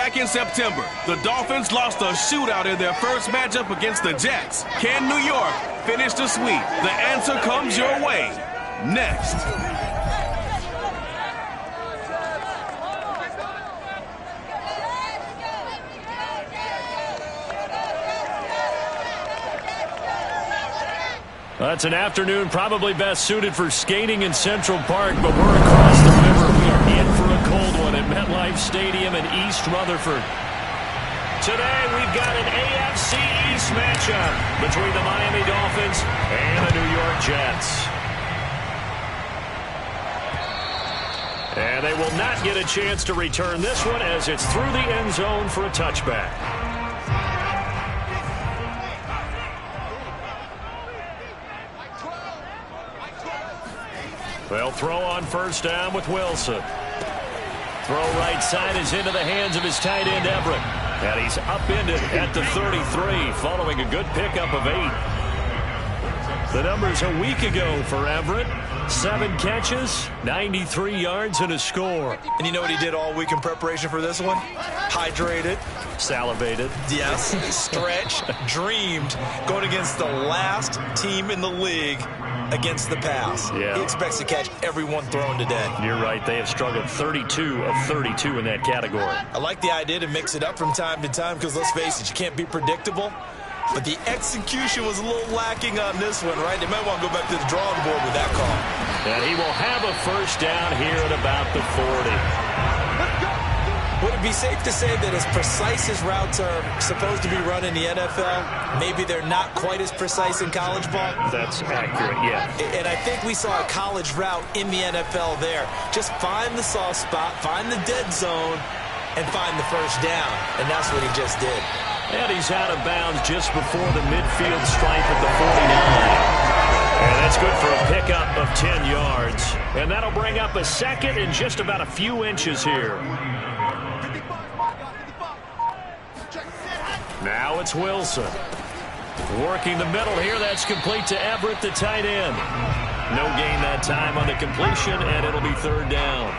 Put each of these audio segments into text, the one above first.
Back in September, the Dolphins lost a shootout in their first matchup against the Jets. Can New York finish the sweep? The answer comes your way next. That's an afternoon probably best suited for skating in Central Park, but we're across the river. We are in for a cold one at MetLife Stadium in East Rutherford. Today we've got an AFC East matchup between the Miami Dolphins and the New York Jets. And they will not get a chance to return this one as it's through the end zone for a touchback. They'll throw on first down with Wilson. Throw right side is into the hands of his tight end, Everett. And he's upended at the 33 following a good pickup of 8. The numbers a week ago for Everett. 7 catches, 93 yards, and a score. And you know what he did all week in preparation for this one? Hydrated. Salivated. Yes. Stretched. Dreamed. Going against the last team in the league against the pass. Yeah. He expects to catch everyone thrown today. You're right. They have struggled 32 of 32 in that category. I like the idea to mix it up from time to time because, let's face it, you can't be predictable. But the execution was a little lacking on this one, right? They might want to go back to the drawing board with that call. And he will have a first down here at about the 40. Would it be safe to say that as precise as routes are supposed to be run in the NFL, maybe they're not quite as precise in college ball? That's accurate, yeah. And I think we saw a college route in the NFL there. Just find the soft spot, find the dead zone, and find the first down. And that's what he just did. And he's out of bounds just before the midfield stripe at the 49. And that's good for a pickup of 10 yards. And that'll bring up a second and just about a few inches here. Now it's Wilson. Working the middle here. That's complete to Everett, the tight end. No gain that time on the completion, and it'll be third down.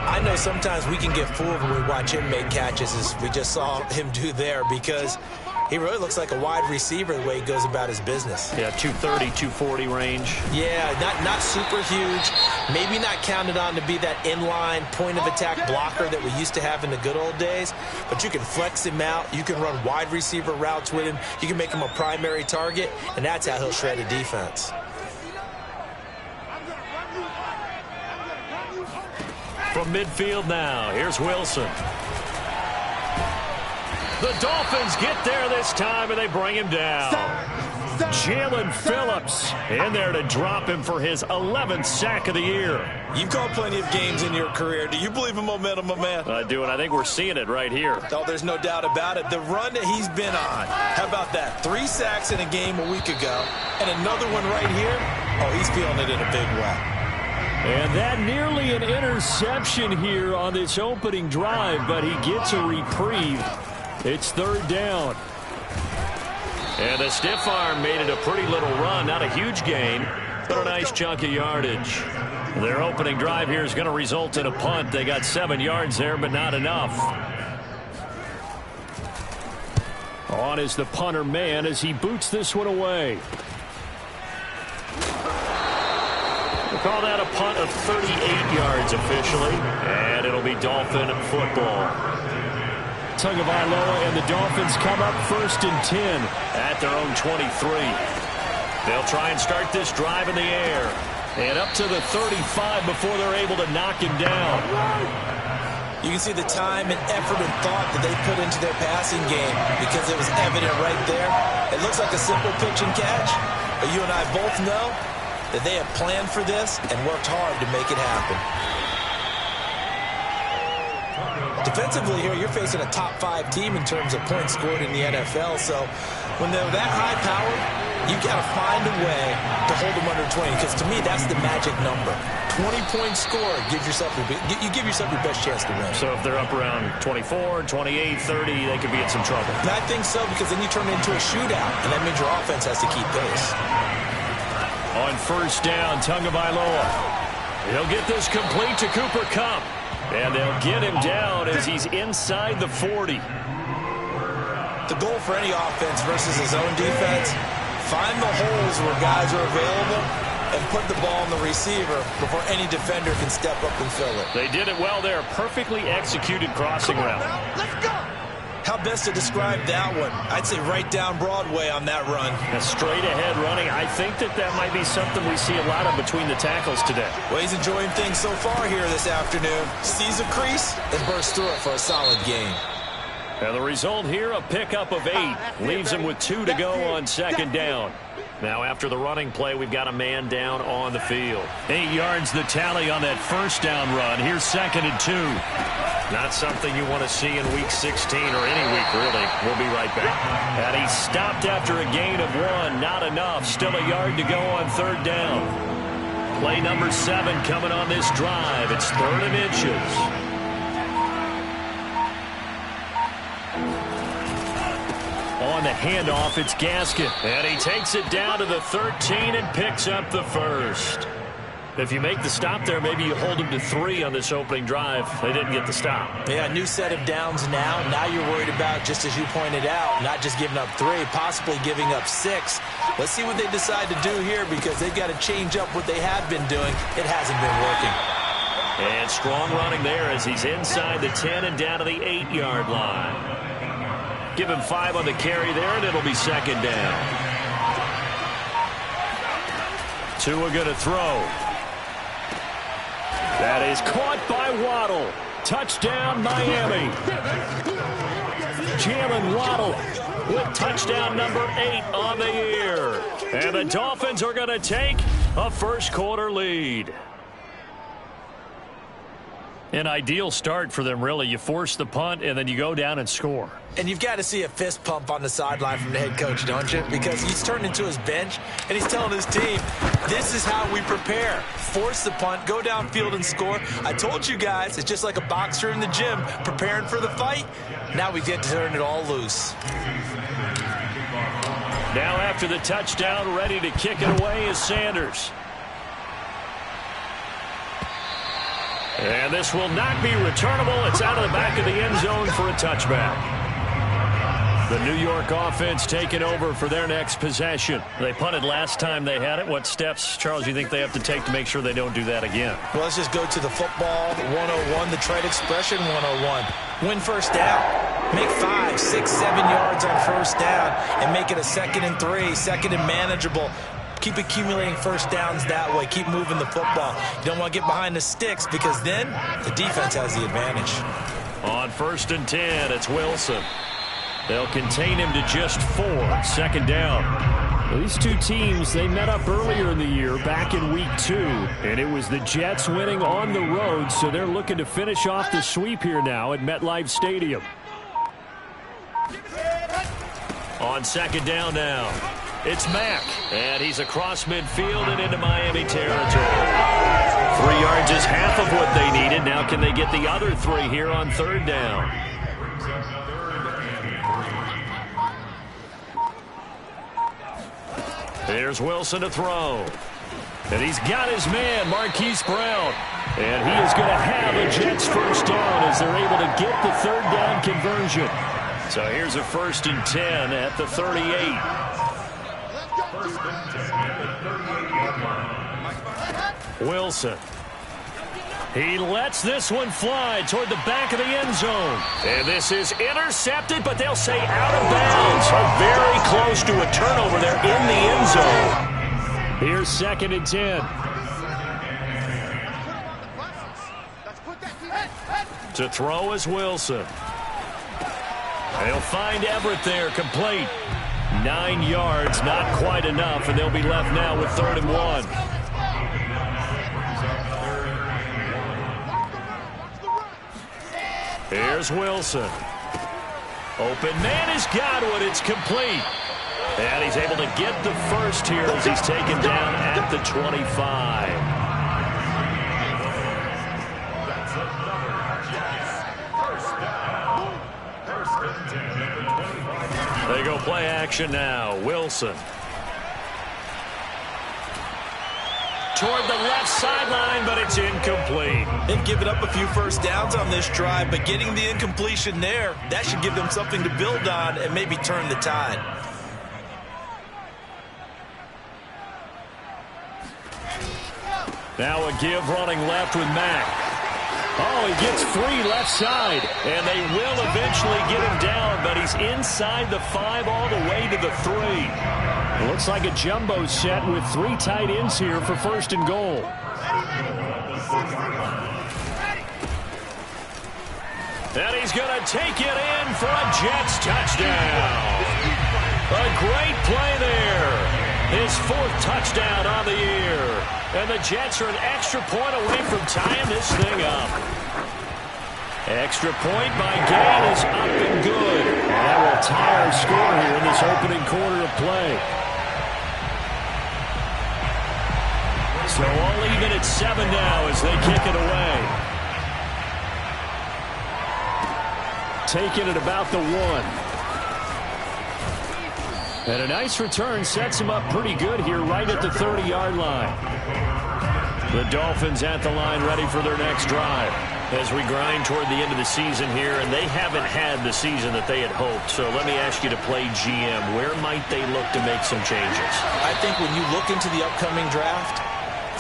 I know sometimes we can get fooled when we watch him make catches, as we just saw him do there, because he really looks like a wide receiver the way he goes about his business. Yeah, 230, 240 range. Yeah, not super huge. Maybe not counted on to be that inline point-of-attack blocker that we used to have in the good old days, but you can flex him out. You can run wide receiver routes with him. You can make him a primary target, and that's how he'll shred a defense. From midfield now, here's Wilson. The Dolphins get there this time, and they bring him down. Jalen Phillips in there to drop him for his 11th sack of the year. You've called plenty of games in your career. Do you believe in momentum, my man? I do, and I think we're seeing it right here. Oh, there's no doubt about it. The run that he's been on, how about that? 3 sacks in a game a week ago, and another one right here. Oh, he's feeling it in a big way. And that nearly an interception here on this opening drive, but he gets a reprieve. It's third down. And the stiff arm made it a pretty little run. Not a huge gain, but a nice chunk of yardage. Their opening drive here is going to result in a punt. They got 7 yards there, but not enough. On is the punter man as he boots this one away. We'll call that a punt of 38 yards officially, and it'll be Dolphin football. Tagovailoa and the Dolphins come up first and 10 at their own 23. They'll try and start this drive in the air, and up to the 35 before they're able to knock him down. You can see the time and effort and thought that they put into their passing game because it was evident right there. It looks like a simple pitch and catch, but you and I both know that they have planned for this and worked hard to make it happen. Defensively here, you're facing a top 5 team in terms of points scored in the NFL, so when they're that high powered, you got to find a way to hold them under 20, because to me, that's the magic number. 20 points scored, you give yourself your best chance to win. So if they're up around 24, 28, 30, they could be in some trouble. And I think so, because then you turn it into a shootout, and that means your offense has to keep pace. On first down, Tagovailoa. He'll get this complete to Cooper Kupp. And they'll get him down as he's inside the 40. The goal for any offense versus his own defense, find the holes where guys are available and put the ball on the receiver before any defender can step up and fill it. They did it well there. Perfectly executed crossing route. Let's go. How best to describe that one? I'd say right down Broadway on that run. A straight ahead running. I think that might be something we see a lot of between the tackles today. Well, he's enjoying things so far here this afternoon. Sees a crease and bursts through it for a solid gain. And the result here, a pickup of 8. Leaves him with 2 to go on second down. Now after the running play, we've got a man down on the field. 8 yards the tally on that first down run. Here's 2nd and 2. Not something you want to see in week 16 or any week, really. We'll be right back. And he stopped after a gain of 1. Not enough. Still a yard to go on third down. Play number 7 coming on this drive. It's 3rd and inches. On the handoff, it's Gaskin. And he takes it down to the 13 and picks up the first. If you make the stop there, maybe you hold them to 3 on this opening drive. They didn't get the stop. Yeah, new set of downs now. Now you're worried about, just as you pointed out, not just giving up 3, possibly giving up 6. Let's see what they decide to do here because they've got to change up what they have been doing. It hasn't been working. And strong running there as he's inside the 10 and down to the 8-yard line. Give him 5 on the carry there, and it'll be 2nd down. Tua going to throw. That is caught by Waddle. Touchdown, Miami. Jalen Waddle with touchdown number 8 on the year. And the Dolphins are going to take a first-quarter lead. An ideal start for them, really. You force the punt, and then you go down and score. And you've got to see a fist pump on the sideline from the head coach, don't you? Because he's turned into his bench, and he's telling his team, this is how we prepare. Force the punt, go downfield and score. I told you guys, it's just like a boxer in the gym preparing for the fight. Now we get to turn it all loose. Now after the touchdown, ready to kick it away is Sanders. And this will not be returnable. It's out of the back of the end zone for a touchback. The New York offense taking over for their next possession. They punted last time they had it. What steps, Charles, you think they have to take to make sure they don't do that again? Well, let's just go to the football 101, the trade expression 101. Win first down. Make 5, 6, 7 yards on first down and make it a 2nd and 3, 2nd and manageable. Keep accumulating first downs that way. Keep moving the football. You don't want to get behind the sticks because then the defense has the advantage. On 1st and 10, it's Wilson. They'll contain him to just 4. 2nd down. These two teams, they met up earlier in the year back in week 2, and it was the Jets winning on the road, so they're looking to finish off the sweep here now at MetLife Stadium. On 2nd down now, it's Mack, and he's across midfield and into Miami territory. 3 yards is half of what they needed. Now can they get the other 3 here on 3rd down? Here's Wilson to throw. And he's got his man, Marquise Brown. And he is going to have a Jets first down as they're able to get the 3rd down conversion. So here's a 1st and 10 at the 38. Wilson. He lets this one fly toward the back of the end zone. And this is intercepted, but they'll say out of bounds. Very close to a turnover there in the end zone. Here's 2nd and 10. To throw is Wilson. They'll find Everett there, complete. 9 yards, not quite enough, and they'll be left now with 3rd and 1. Here's Wilson. Open man is Godwin. It's complete. And he's able to get the first here as he's taken down at the 25. They go play action now. Wilson. toward the left sideline, but it's incomplete. They've given up a few first downs on this drive, but getting the incompletion there, that should give them something to build on and maybe turn the tide. Now a give running left with Mack. Oh, he gets free left side, and they will eventually get him down, but he's inside the 5 all the way to the 3. It looks like a jumbo set with 3 tight ends here for 1st and goal. And he's going to take it in for a Jets touchdown. A great play there. His 4th touchdown on the year. And the Jets are an extra point away from tying this thing up. Extra point by Gain is up and good. And that will tie our score here in this opening quarter of play. So all even at 7 now as they kick it away. Taking it about the 1. And a nice return sets him up pretty good here right at the 30-yard line. The Dolphins at the line ready for their next drive as we grind toward the end of the season here, and they haven't had the season that they had hoped. So let me ask you to play GM. Where might they look to make some changes? I think when you look into the upcoming draft,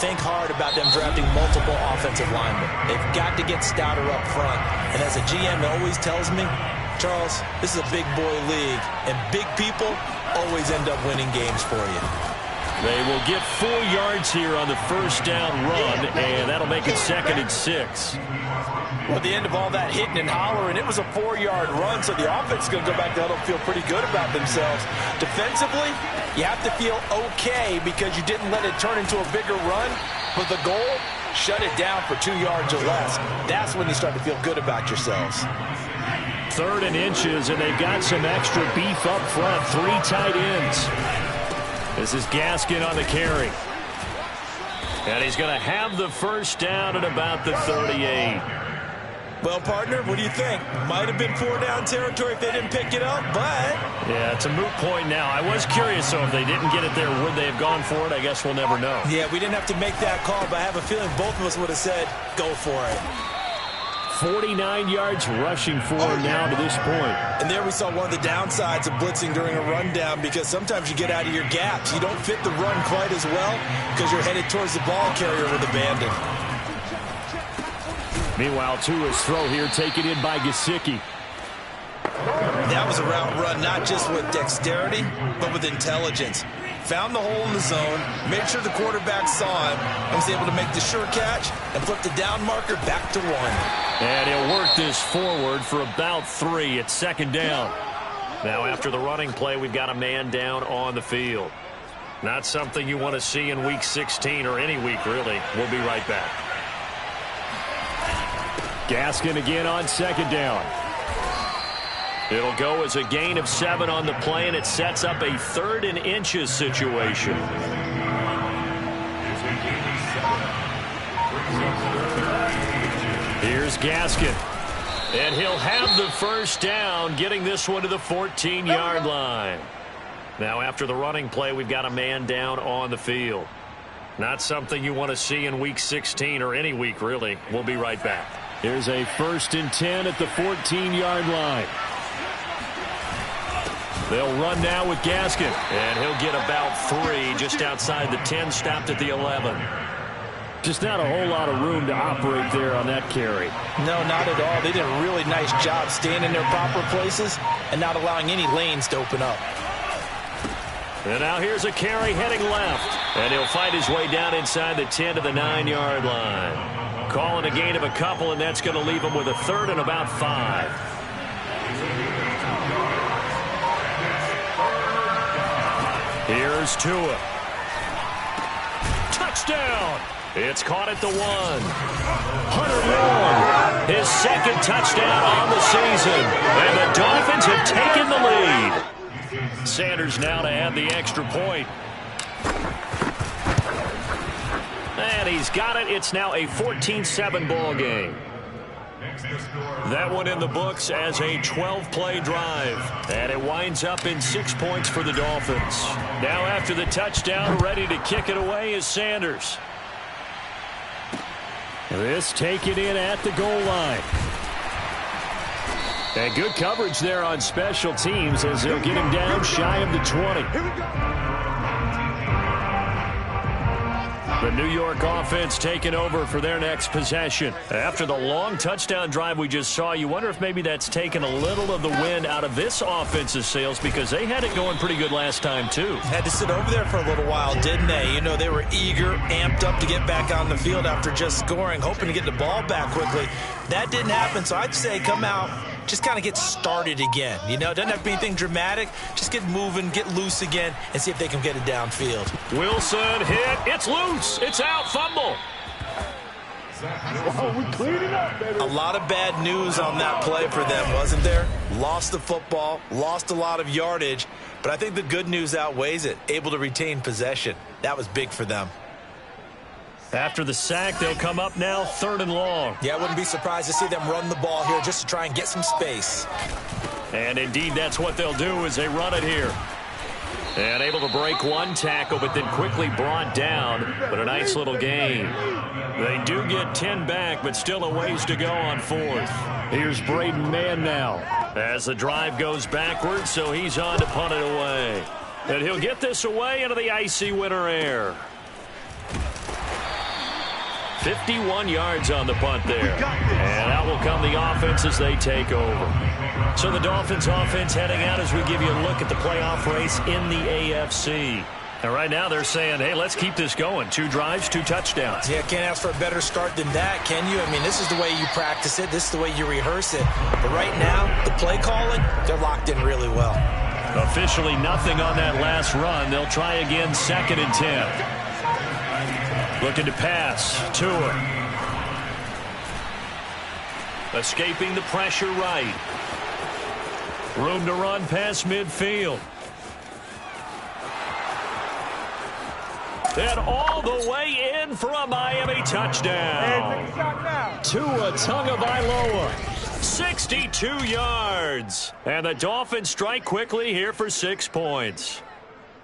think hard about them drafting multiple offensive linemen. They've got to get stouter up front. And as a GM always tells me, Charles, this is a big boy league, and big people always end up winning games for you. They will get 4 yards here on the first down run, and that'll make it 2nd and 6. Well, at the end of all that hitting and hollering, it was a 4-yard run, so the offense is going to go back to huddle and feel pretty good about themselves. Defensively, you have to feel okay because you didn't let it turn into a bigger run, but the goal, shut it down for 2 yards or less. That's when you start to feel good about yourselves. 3rd and inches, and they've got some extra beef up front. 3 tight ends. This is Gaskin on the carry. And he's going to have the first down at about the 38. Well, partner, what do you think? Might have been 4-down territory if they didn't pick it up, but... Yeah, it's a moot point now. I was curious, so if they didn't get it there, would they have gone for it? I guess we'll never know. Yeah, we didn't have to make that call, but I have a feeling both of us would have said, go for it. 49 yards rushing for him now to this point. And there we saw one of the downsides of blitzing during a rundown, because sometimes you get out of your gaps. You don't fit the run quite as well because you're headed towards the ball carrier with abandon. Meanwhile, Tua's throw here taken in by Gesicki. That was a route run not just with dexterity, but with intelligence. Found the hole in the zone, made sure the quarterback saw him, and was able to make the sure catch and flip the down marker back to 1. And he'll work this forward for about 3. It's 2nd down. Now after the running play, we've got a man down on the field. Not something you want to see in Week 16 or any week, really. We'll be right back. Gaskin again on 2nd down. It'll go as a gain of 7 on the play, and it sets up a 3rd and inches situation. Here's Gaskin. And he'll have the first down, getting this one to the 14-yard line. Now after the running play, we've got a man down on the field. Not something you want to see in Week 16 or any week, really. We'll be right back. Here's a 1st and 10 at the 14-yard line. They'll run now with Gaskin, and he'll get about 3 just outside the 10, stopped at the 11. Just not a whole lot of room to operate there on that carry. No, not at all. They did a really nice job staying in their proper places and not allowing any lanes to open up. And now here's a carry heading left, and he'll fight his way down inside the 10 to the 9-yard line. Calling a gain of a couple, and that's going to leave him with a 3rd and about 5. Here's Tua. Touchdown! It's caught at the 1. Hunter Long, his 2nd touchdown on the season. And the Dolphins have taken the lead. Sanders now to add the extra point. And he's got it. It's now a 14-7 ball game. That one in the books as a 12-play drive. And it winds up in 6 points for the Dolphins. Now after the touchdown, ready to kick it away is Sanders. This taken in at the goal line. And good coverage there on special teams as they'll get him down shy of the 20. The New York offense taking over for their next possession. After the long touchdown drive we just saw, you wonder if maybe that's taken a little of the wind out of this offense's sails because they had it going pretty good last time too. Had to sit over there for a little while, didn't they? You know, they were eager, amped up to get back on the field after just scoring, hoping to get the ball back quickly. That didn't happen, so I'd say come out, just kind of get started again. You know, it doesn't have to be anything dramatic. Just get moving, get loose again, and see if they can get it downfield. Wilson hit. It's loose. It's out. Fumble. A lot of bad news on that play for them, wasn't there? Lost the football, lost a lot of yardage, but I think the good news outweighs it. Able to retain possession. That was big for them. After the sack, they'll come up now 3rd and long. Yeah, I wouldn't be surprised to see them run the ball here just to try and get some space. And indeed, that's what they'll do as they run it here. And able to break one tackle, but then quickly brought down. But a nice little gain. They do get 10 back, but still a ways to go on 4th. Here's Braden Mann now as the drive goes backwards, so he's on to punt it away. And he'll get this away into the icy winter air. 51 yards on the punt there. And out will come the offense as they take over. So the Dolphins offense heading out as we give you a look at the playoff race in the AFC. And right now they're saying, hey, let's keep this going. 2 drives, 2 touchdowns. Yeah, can't ask for a better start than that, can you? I mean, this is the way you practice it. This is the way you rehearse it. But right now, the play calling, they're locked in really well. Officially nothing on that last run. They'll try again 2nd and 10. Looking to pass. Tua. Escaping the pressure right. Room to run past midfield. And all the way in for a Miami touchdown. Tua Tagovailoa. 62 yards. And the Dolphins strike quickly here for 6 points.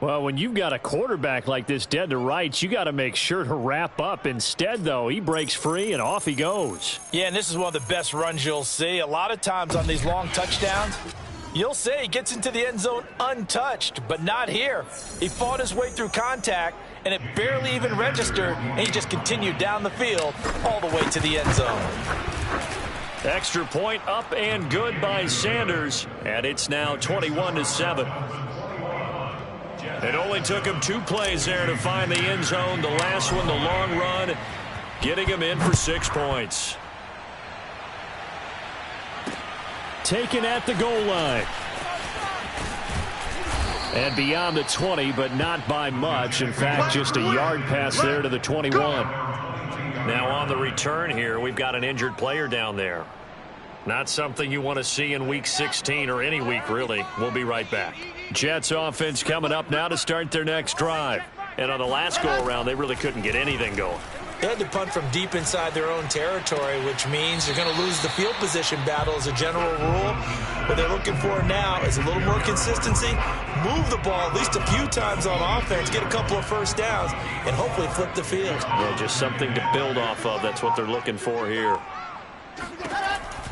Well, when you've got a quarterback like this dead to rights, you got to make sure to wrap up. Instead, though, he breaks free and off he goes. Yeah, and this is one of the best runs you'll see. A lot of times on these long touchdowns, you'll say he gets into the end zone untouched, but not here. He fought his way through contact, and it barely even registered, and he just continued down the field all the way to the end zone. Extra point up and good by Sanders, and it's now 21-7. It only took him 2 plays there to find the end zone. The last one, the long run, getting him in for 6 points. Taken at the goal line. And beyond the 20, but not by much. In fact, just a yard pass there to the 21. Now on the return here, we've got an injured player down there. Not something you want to see in Week 16 or any week, really. We'll be right back. Jets offense coming up now to start their next drive. And on the last go-around, they really couldn't get anything going. They had to punt from deep inside their own territory, which means you're going to lose the field position battle as a general rule. What they're looking for now is a little more consistency, move the ball at least a few times on offense, get a couple of first downs, and hopefully flip the field. Yeah, just something to build off of. That's what they're looking for here.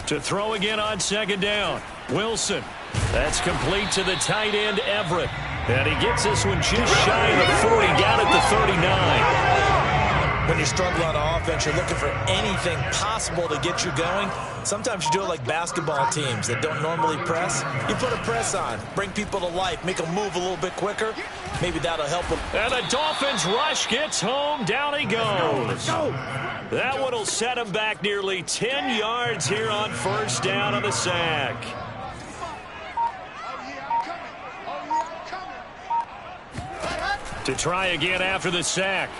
To throw again on 2nd down. Wilson. That's complete to the tight end, Everett. And he gets this one just shy of the 40, down at the 39. When you struggle on offense, you're looking for anything possible to get you going. Sometimes you do it like basketball teams that don't normally press. You put a press on, bring people to life, make them move a little bit quicker. Maybe that'll help them. And the Dolphins rush gets home. Down he goes. That one will set him back nearly 10 yards here on 1st down on the sack. To try again after the sack.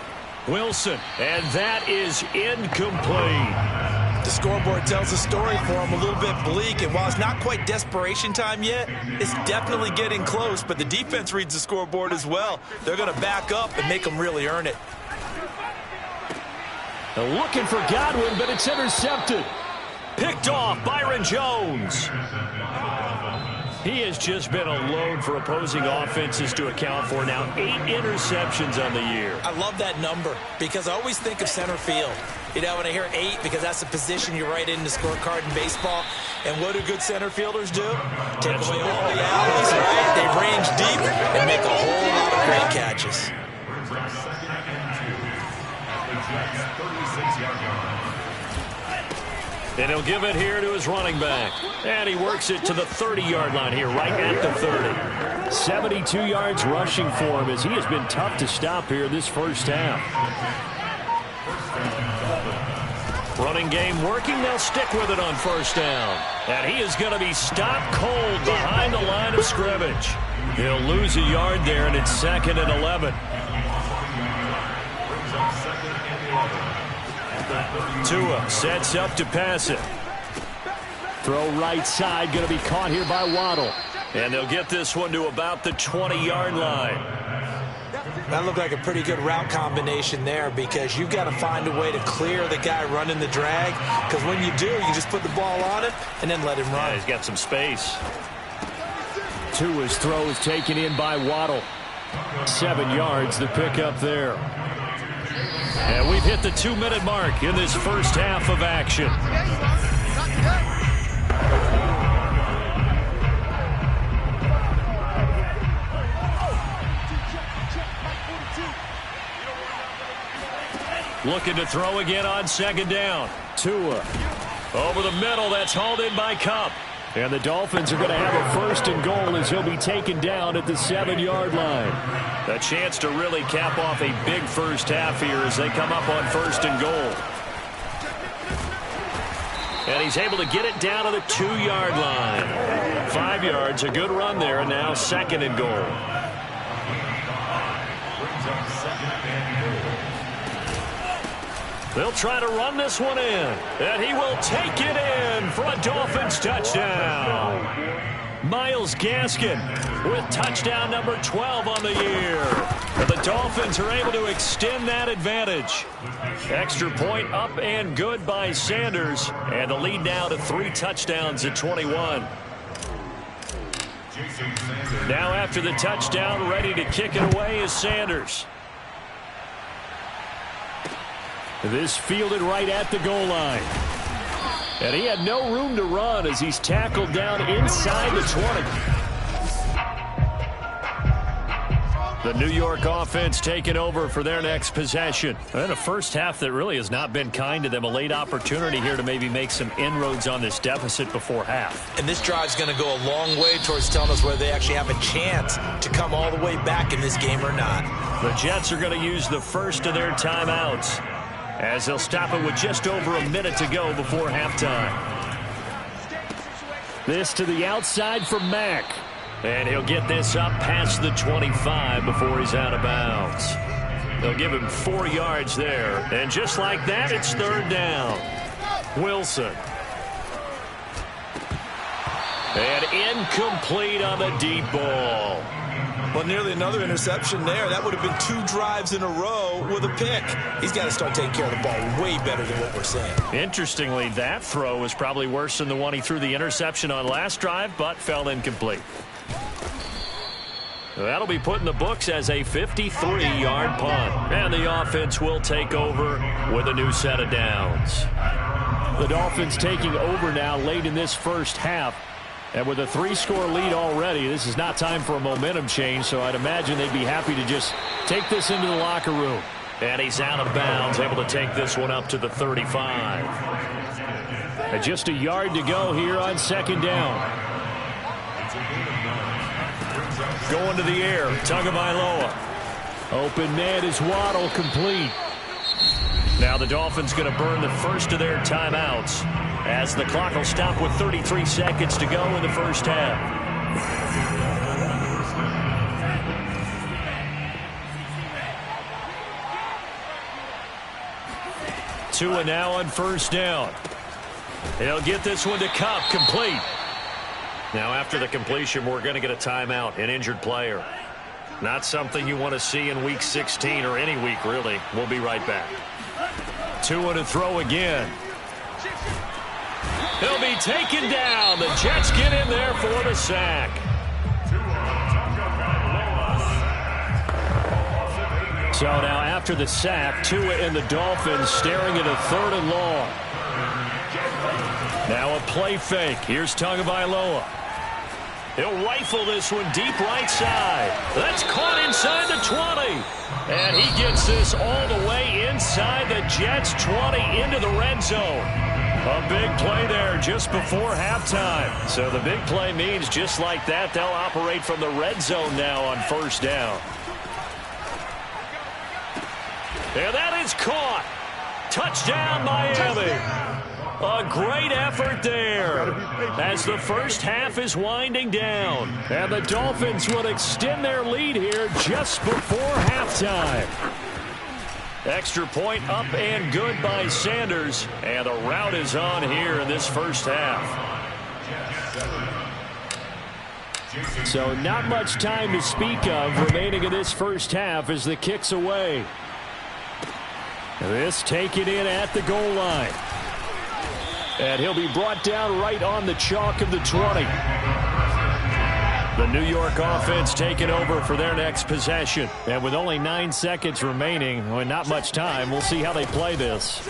Wilson, and that is incomplete. The scoreboard tells a story for him, a little bit bleak, and while it's not quite desperation time yet, it's definitely getting close, but the defense reads the scoreboard as well. They're going to back up and make them really earn it. Looking for Godwin, but it's intercepted. Picked off, Byron Jones. He has just been a load for opposing offenses to account for. Now 8 interceptions on the year. I love that number because I always think of center field. You know, when I hear 8, because that's the position you write in the scorecard in baseball. And what do good center fielders do? Take away all the alleys, right? They range deep and make a whole lot of great catches. And he'll give it here to his running back. And he works it to the 30-yard line here, right at the 30. 72 yards rushing for him as he has been tough to stop here this first half. Running game working. They'll stick with it on first down. And he is going to be stopped cold behind the line of scrimmage. He'll lose a yard there, and it's 2nd and 11. Tua sets up to pass it. Throw right side, going to be caught here by Waddle. And they'll get this one to about the 20-yard line. That looked like a pretty good route combination there because you've got to find a way to clear the guy running the drag. Because when you do, you just put the ball on him and then let him run. Yeah, he's got some space. Tua's throw is taken in by Waddle. 7 yards, the pickup there. And we've hit the 2-minute mark in this first half of action. Looking to throw again on 2nd down. Tua over the middle. That's hauled in by Kupp. And the Dolphins are going to have a 1st and goal as he'll be taken down at the 7-yard line. A chance to really cap off a big first half here as they come up on 1st and goal. And he's able to get it down to the 2-yard line. 5 yards, a good run there, and now 2nd and goal. They'll try to run this one in, and he will take it in for a Dolphins touchdown. Myles Gaskin with touchdown number 12 on the year. And the Dolphins are able to extend that advantage. Extra point up and good by Sanders, and the lead now to 3 touchdowns at 21. Now after the touchdown, ready to kick it away is Sanders. This fielded right at the goal line. And he had no room to run as he's tackled down inside the 20. The New York offense taking over for their next possession. And a first half that really has not been kind to them. A late opportunity here to maybe make some inroads on this deficit before half. And this drive's going to go a long way towards telling us whether they actually have a chance to come all the way back in this game or not. The Jets are going to use the first of their timeouts, as they'll stop it with just over a minute to go before halftime. This to the outside for Mack. And he'll get this up past the 25 before he's out of bounds. They'll give him 4 yards there. And just like that, it's 3rd down. Wilson. And incomplete on the deep ball. Well, nearly another interception there. That would have been 2 drives in a row with a pick. He's got to start taking care of the ball way better than what we're seeing. Interestingly, that throw was probably worse than the one he threw the interception on last drive, but fell incomplete. That'll be put in the books as a 53-yard punt. And the offense will take over with a new set of downs. The Dolphins taking over now late in this first half. And with a 3-score lead already, this is not time for a momentum change, so I'd imagine they'd be happy to just take this into the locker room. And he's out of bounds, able to take this one up to the 35. And just a yard to go here on 2nd down. Going to the air, Tagovailoa. Open man is Waddle, complete. Now the Dolphins going to burn the first of their timeouts, as the clock will stop with 33 seconds to go in the first half. Tua now on 1st down. He'll get this one to Kupp, complete. Now after the completion, we're going to get a timeout, an injured player. Not something you want to see in Week 16 or any week, really. We'll be right back. Tua to throw again. He'll be taken down. The Jets get in there for the sack. So now after the sack, Tua and the Dolphins staring at a 3rd and long. Now a play fake. Here's Tagovailoa. He'll rifle this one deep right side. That's caught inside the 20. And he gets this all the way inside the Jets 20 into the red zone. A big play there just before halftime. So the big play means just like that, they'll operate from the red zone now on 1st down. And that is caught. Touchdown, Miami. A great effort there as the first half is winding down. And the Dolphins will extend their lead here just before halftime. Extra point up and good by Sanders. And the route is on here in this first half. So not much time to speak of remaining in this first half as the kick's away. This taken in at the goal line. And he'll be brought down right on the chalk of the 20. The New York offense taking over for their next possession. And with only 9 seconds remaining, and not much time, we'll see how they play this.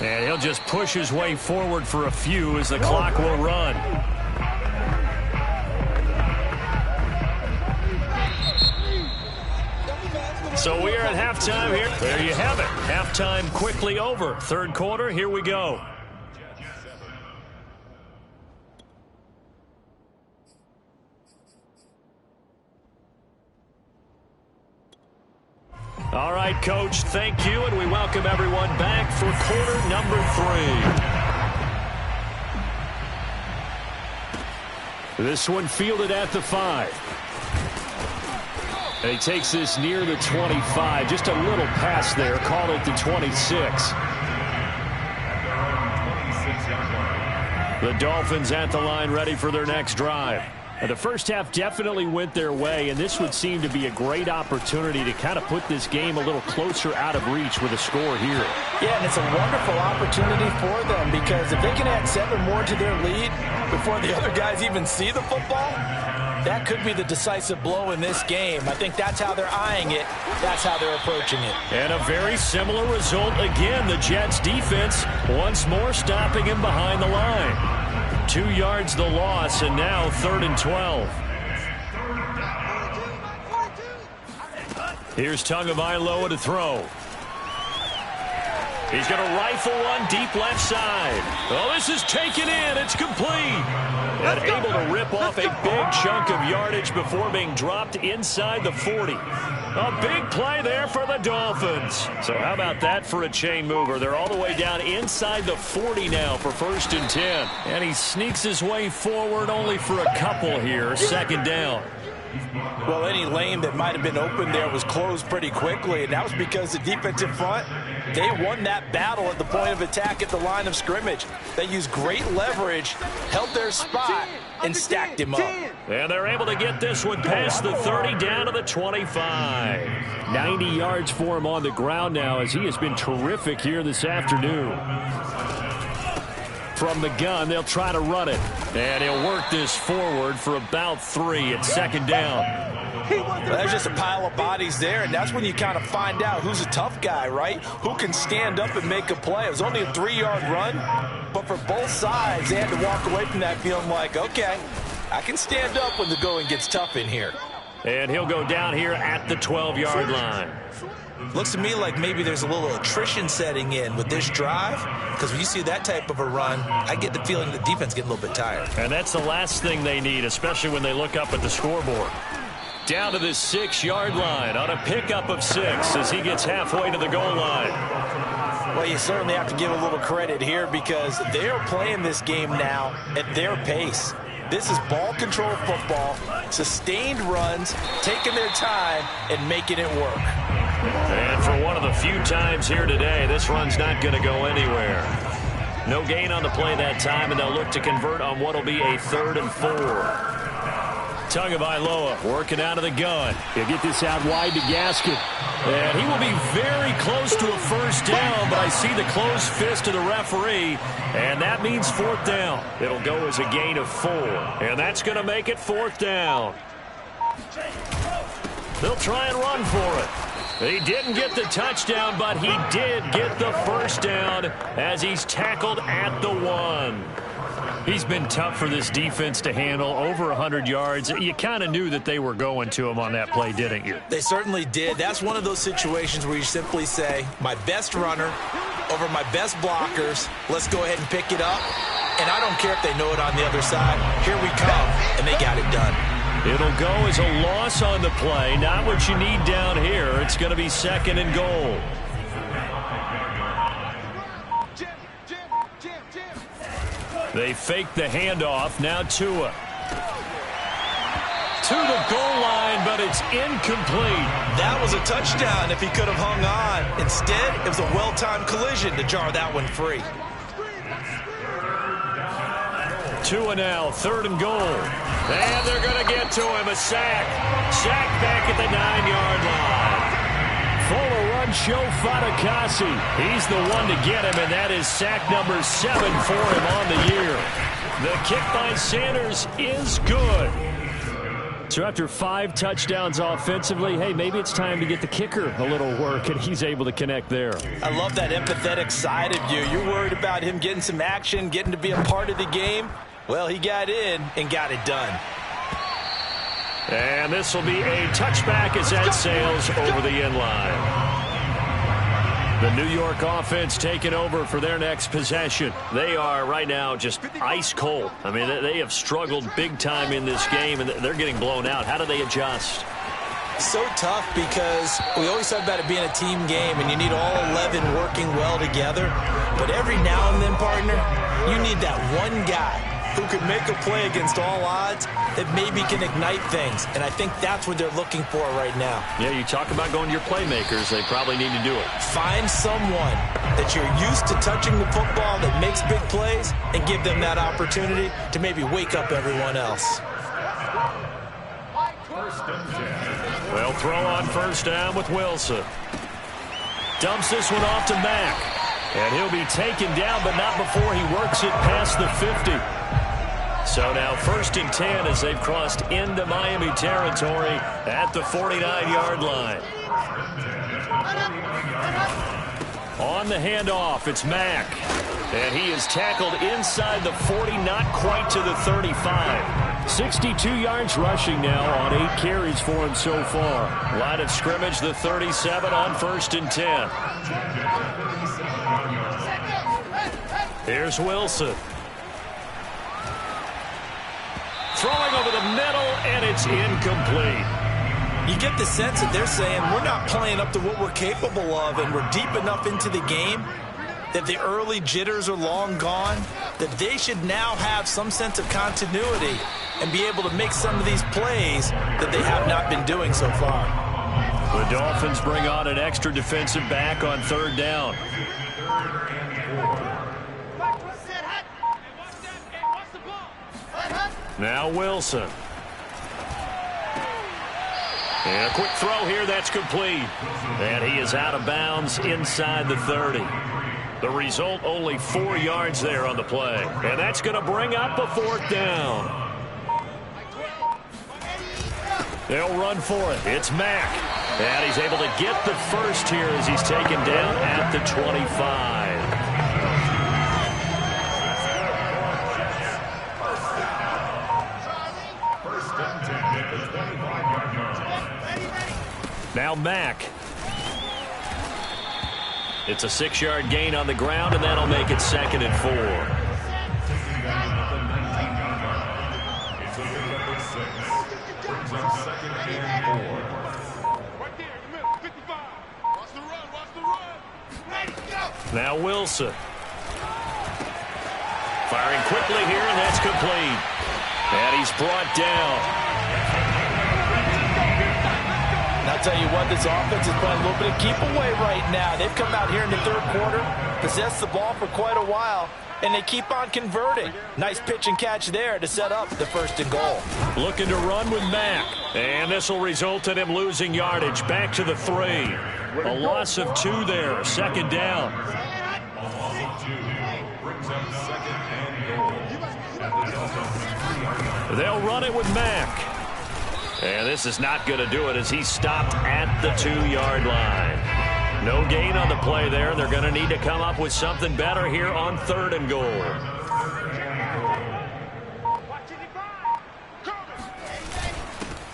And he'll just push his way forward for a few as the clock will run. So we are at halftime here. There you have it. Halftime quickly over. 3rd quarter, here we go. All right, Coach, thank you, and we welcome everyone back for quarter number 3. This one fielded at the 5. And he takes this near the 25. Just a little pass there. Call it the 26. The Dolphins at the line ready for their next drive. And the first half definitely went their way, and this would seem to be a great opportunity to kind of put this game a little closer out of reach with a score here. Yeah, and it's a wonderful opportunity for them because if they can add 7 more to their lead before the other guys even see the football, that could be the decisive blow in this game. I think that's how they're eyeing it. That's how they're approaching it. And a very similar result again. The Jets defense once more stopping him behind the line. 2 yards the loss, and now 3rd and 12. Here's Tagovailoa to throw. He's going to rifle one deep left side. Oh, this is taken in. It's complete. And able to rip off a big chunk of yardage before being dropped inside the 40. A big play there for the Dolphins. So how about that for a chain mover? They're all the way down inside the 40 now for 1st and 10. And he sneaks his way forward only for a couple here. 2nd down. Well, any lane that might have been open there was closed pretty quickly, and that was because the defensive front, they won that battle at the point of attack at the line of scrimmage. They used great leverage, held their spot, and stacked him up. And they're able to get this one past the 30 down to the 25. 90 yards for him on the ground now as he has been terrific here this afternoon. From the gun, they'll try to run it. And he'll work this forward for about 3 at 2nd down. Well, there's just a pile of bodies there, and that's when you kind of find out who's a tough guy, right? Who can stand up and make a play. It was only a 3-yard run, but for both sides, they had to walk away from that feeling like, okay, I can stand up when the going gets tough in here. And he'll go down here at the 12-yard line. Looks to me like maybe there's a little attrition setting in with this drive, because when you see that type of a run, I get the feeling the defense getting a little bit tired. And that's the last thing they need, especially when they look up at the scoreboard. Down to the 6-yard line on a pickup of 6 as he gets halfway to the goal line. Well, you certainly have to give a little credit here because they're playing this game now at their pace. This is ball control football, sustained runs, taking their time, and making it work. And for one of the few times here today, this run's not going to go anywhere. No gain on the play that time, and they'll look to convert on what will be a 3rd and 4. Tagovailoa working out of the gun. He'll get this out wide to Gaskin. And he will be very close to a first down, but I see the closed fist of the referee, and that means fourth down. It'll go as a gain of 4, and that's going to make it fourth down. They'll try and run for it. He didn't get the touchdown, but he did get the first down as he's tackled at the 1. He's been tough for this defense to handle, over 100 yards. You kind of knew that they were going to him on that play, didn't you? They certainly did. That's one of those situations where you simply say, my best runner over my best blockers, let's go ahead and pick it up. And I don't care if they know it on the other side. Here we come, and they got it done. It'll go as a loss on the play. Not what you need down here. It's going to be 2nd and goal. They fake the handoff. Now Tua. To the goal line, but it's incomplete. That was a touchdown if he could have hung on. Instead, it was a well-timed collision to jar that one free. Tua now, 3rd and goal. And they're going to get to him. A sack. Sack back at the 9-yard line. Fuller run show Fatukasi. He's the one to get him, and that is sack number 7 for him on the year. The kick by Sanders is good. So after 5 touchdowns offensively, hey, maybe it's time to get the kicker a little work, and he's able to connect there. I love that empathetic side of you. You're worried about him getting some action, getting to be a part of the game. Well, he got in and got it done. And this will be a touchback as that sails over the end line. The New York offense taking over for their next possession. They are right now just ice cold. I mean, they have struggled big time in this game, and they're getting blown out. How do they adjust? So tough because we always talk about it being a team game, and you need all 11 working well together. But every now and then, partner, you need that one guy who could make a play against all odds that maybe can ignite things. And I think that's what they're looking for right now. Yeah, you talk about going to your playmakers. They probably need to do it. Find someone that you're used to touching the football that makes big plays and give them that opportunity to maybe wake up everyone else. They'll throw on first down with Wilson. Dumps this one off to Mack. And he'll be taken down, but not before he works it past the 50. So now 1st and 10 as they've crossed into Miami territory at the 49-yard line. On the handoff, it's Mack. And he is tackled inside the 40, not quite to the 35. 62 yards rushing now on 8 carries for him so far. Line of scrimmage, the 37 on 1st and 10. Here's Wilson. Throwing over the middle, and it's incomplete. You get the sense that they're saying we're not playing up to what we're capable of, and we're deep enough into the game that the early jitters are long gone, that they should now have some sense of continuity and be able to make some of these plays that they have not been doing so far. The Dolphins bring on an extra defensive back on 3rd down. Now Wilson. And a quick throw here, that's complete. And he is out of bounds inside the 30. The result, only 4 yards there on the play. And that's going to bring up a 4th down. They'll run for it. It's Mack. And he's able to get the first here as he's taken down at the 25. Now Mack. It's a 6-yard gain on the ground, and that'll make it 2nd and 4. Now Wilson. Firing quickly here, and that's complete. And he's brought down. And I'll tell you what, this offense is playing a little bit of keep away right now. They've come out here in the 3rd quarter, possessed the ball for quite a while, and they keep on converting. Nice pitch and catch there to set up the 1st and goal. Looking to run with Mack. And this will result in him losing yardage. Back to the 3. A loss of 2 there. 2nd down. They'll run it with Mack. And this is not going to do it as he's stopped at the 2-yard line. No gain on the play there. They're going to need to come up with something better here on 3rd and goal.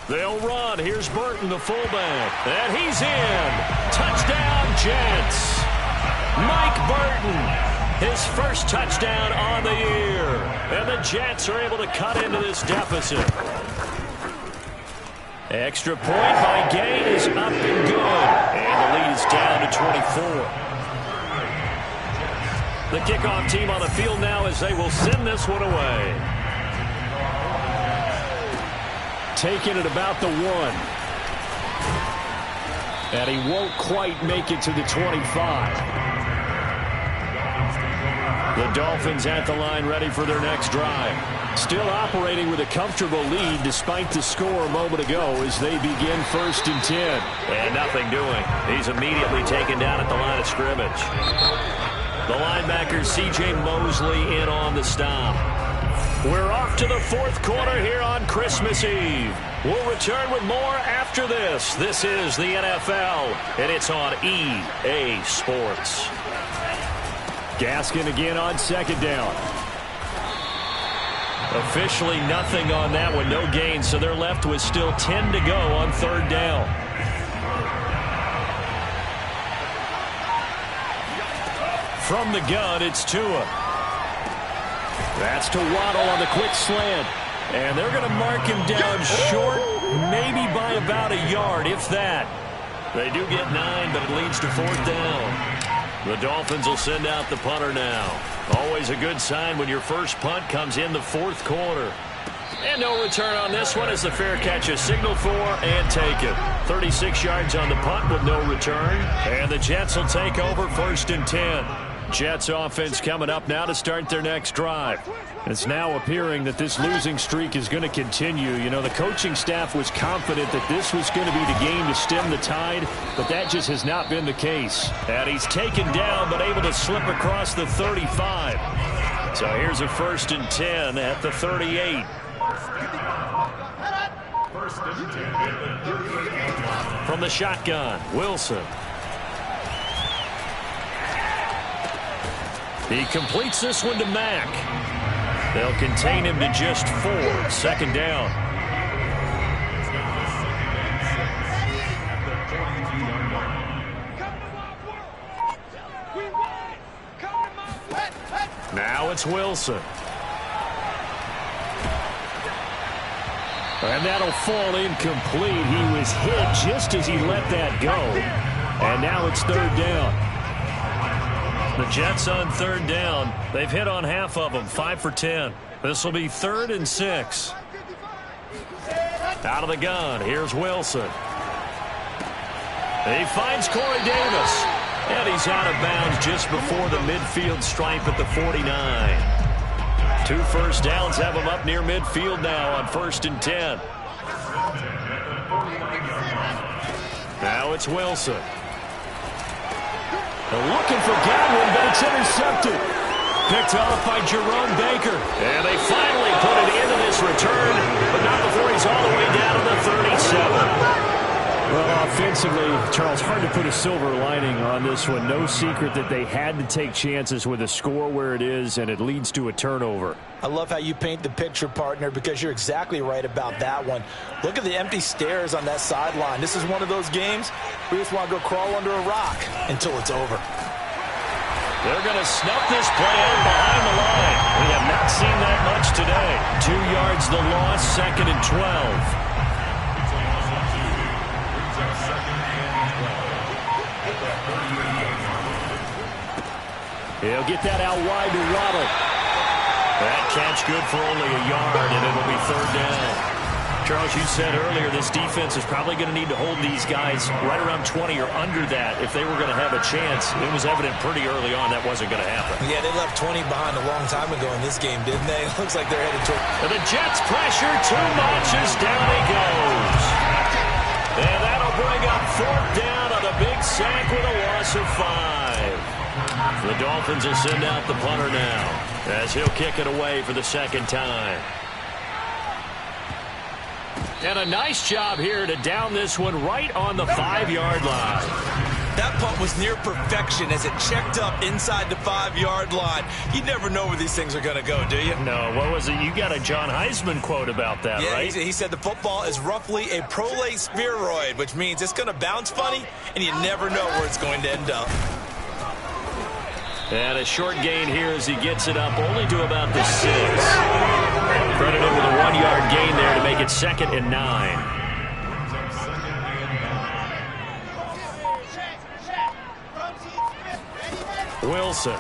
They'll run. Here's Burton, the fullback. And he's in. Touchdown, Jets. Mike Burton, his first touchdown on the year. And the Jets are able to cut into this deficit. Extra point by Gay is up and good. And the lead is down to 24. The kickoff team on the field now as they will send this one away. Taking it about the 1. And he won't quite make it to the 25. The Dolphins at the line ready for their next drive. Still operating with a comfortable lead despite the score a moment ago as they begin 1st and 10. And nothing doing. He's immediately taken down at the line of scrimmage. The linebacker C.J. Mosley in on the stop. We're off to the 4th quarter here on Christmas Eve. We'll return with more after this. This is the NFL, and it's on EA Sports. Gaskin again on 2nd down. Officially nothing on that one, no gain, so they're left with still 10 to go on 3rd down. From the gun, it's Tua. That's to Waddle on the quick slant. And they're going to mark him down short, maybe by about a yard, if that. They do get 9, but it leads to 4th down. The Dolphins will send out the punter now. Always a good sign when your first punt comes in the 4th quarter. And no return on this one as the fair catch is signaled for and taken. 36 yards on the punt with no return. And the Jets will take over 1st and 10. Jets offense coming up now to start their next drive. It's now appearing that this losing streak is going to continue. You know, the coaching staff was confident that this was going to be the game to stem the tide, but that just has not been the case. And he's taken down but able to slip across the 35. So here's a 1st and 10 at the 38. From the shotgun, Wilson. He completes this one to Mack. They'll contain him to just 4. 2nd down. Now it's Wilson. And that'll fall incomplete. He was hit just as he let that go. And now it's 3rd down. The Jets on 3rd down. They've hit on half of them, 5 for 10. This will be 3rd and 6. Out of the gun, here's Wilson. He finds Corey Davis. And he's out of bounds just before the midfield stripe at the 49. 2 first downs have him up near midfield now on 1st and 10. Now it's Wilson. They're looking for Godwin, but it's intercepted. Picked off by Jerome Baker. And they finally put it into this return, but not before he's all the way down to the 37. Well, offensively, Charles, hard to put a silver lining on this one. No secret that they had to take chances with a score where it is, and it leads to a turnover. I love how you paint the picture, partner, because you're exactly right about that one. Look at the empty stairs on that sideline. This is one of those games where you just want to go crawl under a rock until it's over. They're going to snuff this play out behind the line. We have not seen that much today. 2 yards the loss, 2nd and 12. He'll get that out wide to Waddle. That catch good for only a yard, and it'll be 3rd down. Charles, you said earlier this defense is probably going to need to hold these guys right around 20 or under that if they were going to have a chance. It was evident pretty early on that wasn't going to happen. Yeah, they left 20 behind a long time ago in this game, didn't they? It looks like they're headed toward... And the Jets pressure too much as down he goes. And that'll bring up 4th down on a big sack with a loss of 5. The Dolphins will send out the punter now as he'll kick it away for the 2nd time. And a nice job here to down this one right on the 5-yard line. That punt was near perfection as it checked up inside the 5-yard line. You never know where these things are going to go, do you? No, what was it? You got a John Heisman quote about that, yeah, right? He said the football is roughly a prolate spheroid, which means it's going to bounce funny, and you never know where it's going to end up. And a short gain here as he gets it up only to about the 6. Credited with a 1-yard gain there to make it 2nd and 9. Wilson.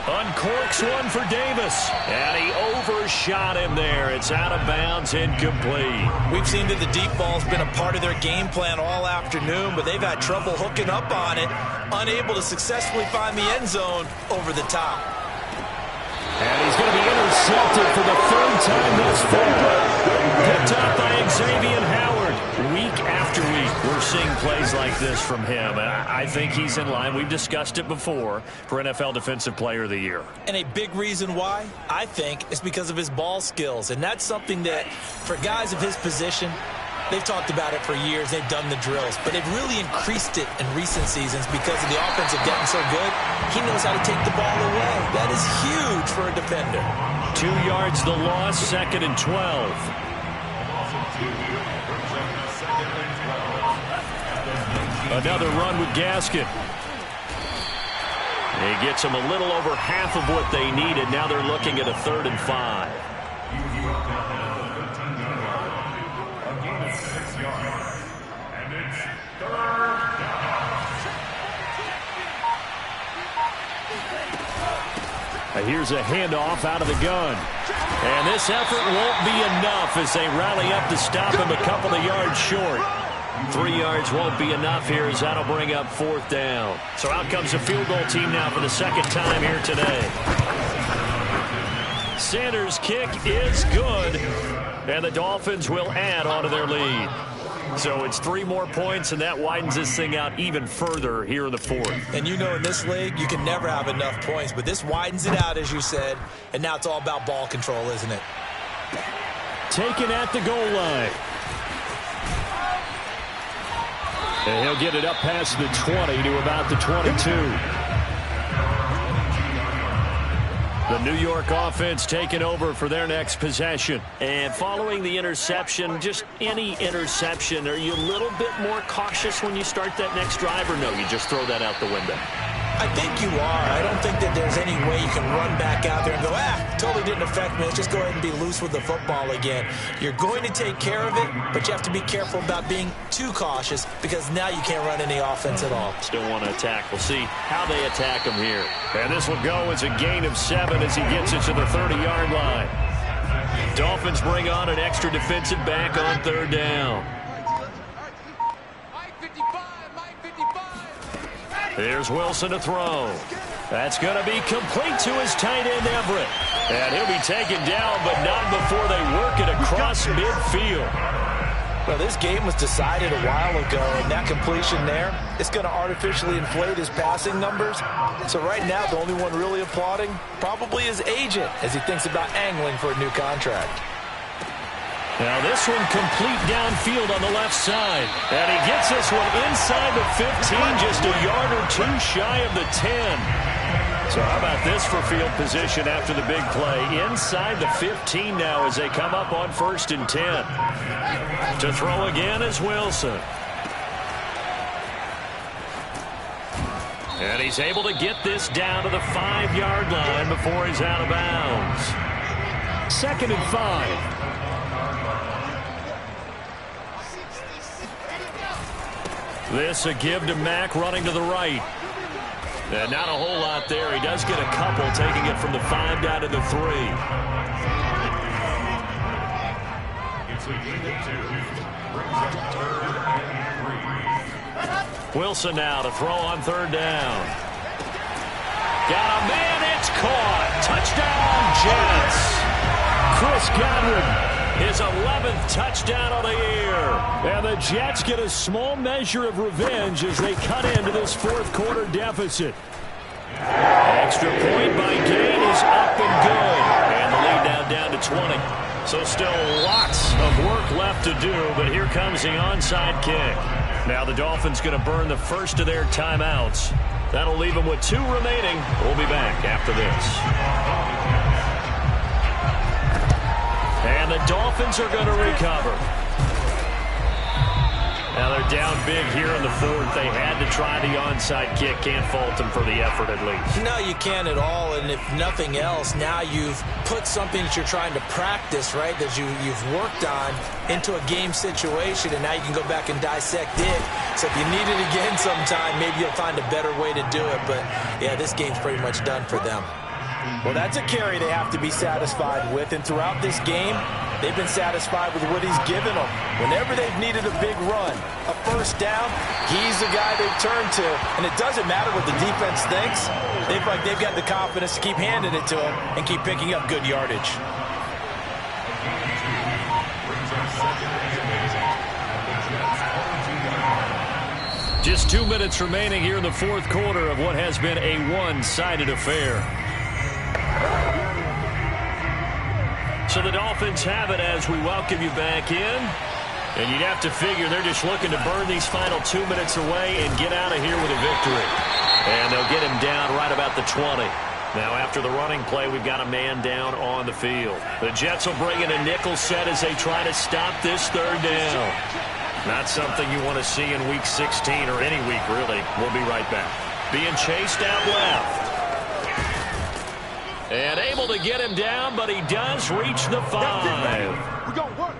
Uncorks one for Davis. And he overshot him there. It's out of bounds, incomplete. We've seen that the deep ball's been a part of their game plan all afternoon, but they've had trouble hooking up on it, unable to successfully find the end zone over the top. And he's going to be intercepted for the 3rd time thus far. Picked up by Xavier Howard. Week after week, we're seeing plays like this from him. I think he's in line. We've discussed it before for NFL Defensive Player of the Year. And a big reason why, I think, is because of his ball skills. And that's something that, for guys of his position, they've talked about it for years. They've done the drills. But they've really increased it in recent seasons because of the offensive getting so good. He knows how to take the ball away. That is huge for a defender. 2 yards the loss, 2nd and 12. Another run with Gaskin. He gets them a little over half of what they needed. Now they're looking at a 3rd and 5. Here's a handoff out of the gun. And this effort won't be enough as they rally up to stop him a couple of yards short. 3 yards won't be enough here as that'll bring up 4th down. So out comes the field goal team now for the 2nd time here today. Sanders' kick is good, and the Dolphins will add onto their lead. So it's 3 more points, and that widens this thing out even further here in the 4th. And you know in this league, you can never have enough points, but this widens it out, as you said, and now it's all about ball control, isn't it? Taken at the goal line. And he'll get it up past the 20 to about the 22. The New York offense taking over for their next possession. And following the interception, just any interception, are you a little bit more cautious when you start that next drive, or no, you just throw that out the window? I think you are. I don't think that there's any way you can run back out there and go, totally didn't affect me. Let's just go ahead and be loose with the football again. You're going to take care of it, but you have to be careful about being too cautious because now you can't run any offense at all. Still want to attack. We'll see how they attack him here. And this will go as a gain of 7 as he gets it to the 30-yard line. Dolphins bring on an extra defensive back on 3rd down. Here's Wilson to throw. That's going to be complete to his tight end, Everett. And he'll be taken down, but not before they work it across midfield. Well, this game was decided a while ago, and that completion there, it's going to artificially inflate his passing numbers. So right now, the only one really applauding probably his agent as he thinks about angling for a new contract. Now this one complete downfield on the left side. And he gets this one inside the 15, just a yard or 2 shy of the 10. So how about this for field position after the big play? Inside the 15 now as they come up on 1st and 10. To throw again is Wilson. And he's able to get this down to the 5-yard line before he's out of bounds. 2nd and 5. This a give to Mack running to the right. And not a whole lot there. He does get a couple, taking it from the 5 down to the 3. Wilson now to throw on third down. Got a man, it's caught. Touchdown, Jets. Chris Godwin, his 11th touchdown of the year. And the Jets get a small measure of revenge as they cut into this fourth quarter deficit. Extra point by Gain is up and good. And the lead now down to 20. So still lots of work left to do, but here comes the onside kick. Now the Dolphins going to burn the first of their timeouts. That'll leave them with 2 remaining. We'll be back after this. And the Dolphins are going to recover. Now they're down big here in the fourth. They had to try the onside kick. Can't fault them for the effort at least. No, you can't at all. And if nothing else, now you've put something that you're trying to practice, right, that you've worked on into a game situation, and now you can go back and dissect it. So if you need it again sometime, maybe you'll find a better way to do it. But, yeah, this game's pretty much done for them. Well, that's a carry they have to be satisfied with. And throughout this game, they've been satisfied with what he's given them. Whenever they've needed a big run, a first down, he's the guy they've turned to. And it doesn't matter what the defense thinks. They've got the confidence to keep handing it to him and keep picking up good yardage. Just 2 minutes remaining here in the fourth quarter of what has been a one-sided affair. So the Dolphins have it as we welcome you back in. And you'd have to figure they're just looking to burn these final 2 minutes away and get out of here with a victory. And they'll get him down right about the 20. Now after the running play, we've got a man down on the field. The Jets will bring in a nickel set as they try to stop this third down. Not something you want to see in Week 16 or any week, really. We'll be right back. Being chased out left. And able to get him down, but he does reach the 5. We're going to work.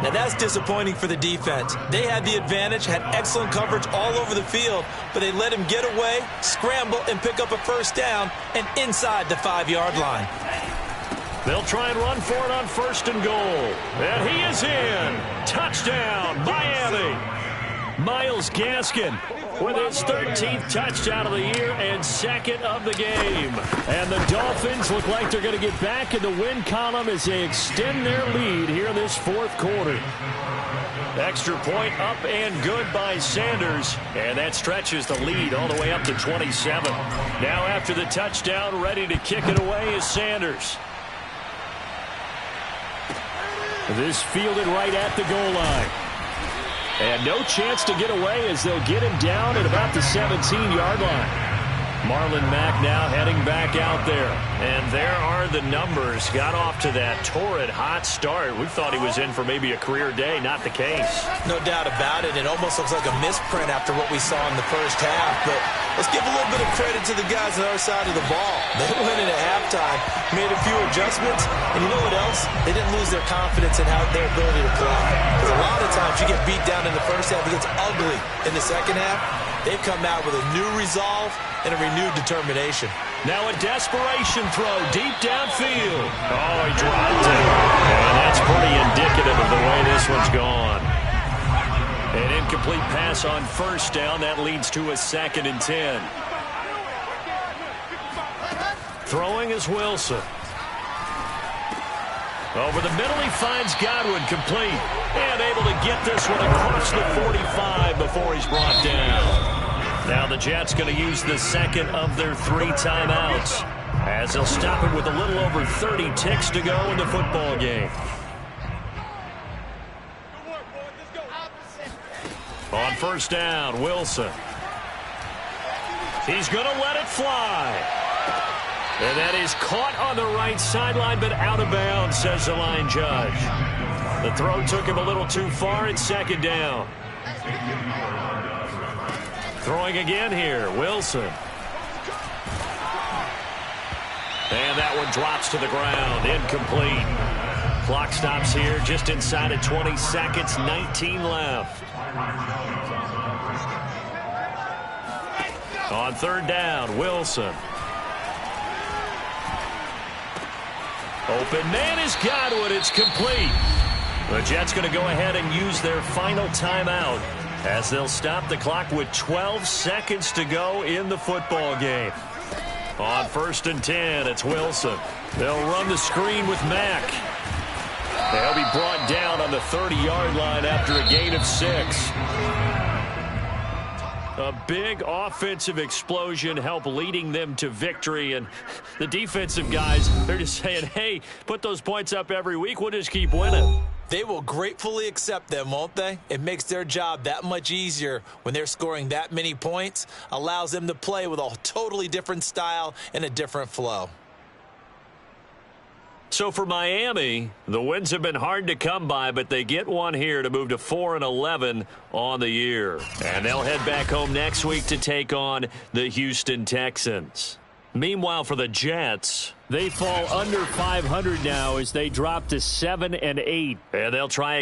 Now that's disappointing for the defense. They had the advantage, had excellent coverage all over the field, but they let him get away, scramble, and pick up a first down, and inside the 5-yard line. They'll try and run for it on first and goal. And he is in. Touchdown, Miami. Myles Gaskin with his 13th touchdown of the year and second of the game. And the Dolphins look like they're going to get back in the win column as they extend their lead here in this fourth quarter. Extra point up and good by Sanders. And that stretches the lead all the way up to 27. Now after the touchdown, ready to kick it away is Sanders. This fielded right at the goal line. And no chance to get away as they'll get him down at about the 17-yard line. Marlon Mack now heading back out there. And there are the numbers. Got off to that torrid hot start. We thought he was in for maybe a career day. Not the case. No doubt about it. It almost looks like a misprint after what we saw in the first half. But let's give a little bit of credit to the guys on the other side of the ball. They went in at halftime, made a few adjustments, and you know what else? They didn't lose their confidence in their ability to play. Because a lot of times you get beat down in the first half, it gets ugly in the second half. They've come out with a new resolve and a renewed determination. Now a desperation throw deep downfield. Oh, he dropped it. And that's pretty indicative of the way this one's gone. An incomplete pass on first down. That leads to a 2nd and 10. Throwing is Wilson. Over the middle, he finds Godwin complete. And able to get this one across the 45 before he's brought down. Now the Jets going to use the second of their 3 timeouts as they'll stop it with a little over 30 ticks to go in the football game. On first down, Wilson. He's going to let it fly. And that is caught on the right sideline, but out of bounds, says the line judge. The throw took him a little too far. It's 2nd down. Throwing again here, Wilson. And that one drops to the ground, incomplete. Clock stops here just inside of 20 seconds, 19 left. On third down, Wilson. Open man is Godwin. It's complete. The Jets going to go ahead and use their final timeout as they'll stop the clock with 12 seconds to go in the football game. On 1st and 10, it's Wilson. They'll run the screen with Mack. They'll be brought down on the 30-yard line after a gain of 6. A big offensive explosion helped leading them to victory. And the defensive guys, they're just saying, hey, put those points up every week. We'll just keep winning. They will gratefully accept them, won't they? It makes their job that much easier when they're scoring that many points. Allows them to play with a totally different style and a different flow. So for Miami, the wins have been hard to come by, but they get one here to move to 4-11 on the year. And they'll head back home next week to take on the Houston Texans. Meanwhile, for the Jets, they fall under 500 now as they drop to 7-8. And they'll try again.